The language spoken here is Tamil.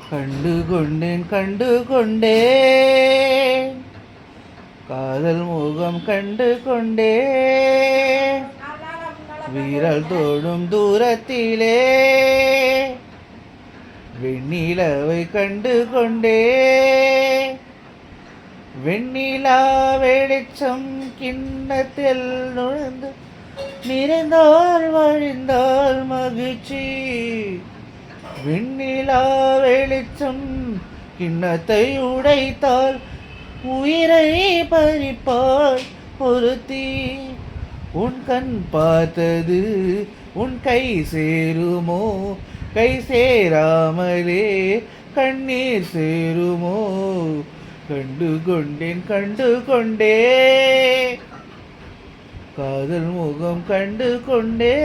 கண்டு கொண்டேன் கண்டு கொண்டேன் காதல் முகம் கண்டு கொண்டேன் வீரல் தோடும் தூரத்திலே வெண்ணிலவை கண்டு கொண்டேன் வெண்ணிலா வெளிச்சம் கிண்ணத்தில் நுழைந்து நிறைந்தால் வழிந்தால் மகிழ்ச்சி வெண்ணிலா வெளிச்சம் கிண்ணத்தை உடைத்தால் உயிரை பறிப்பாள் ஒருத்தி உன் கண் பார்த்தது உன் கை சேருமோ கை சேராமலே கண்ணீர் சேருமோ கண்டு கொண்டேன் கண்டு கொண்டே காதல் முகம் கண்டு கொண்டே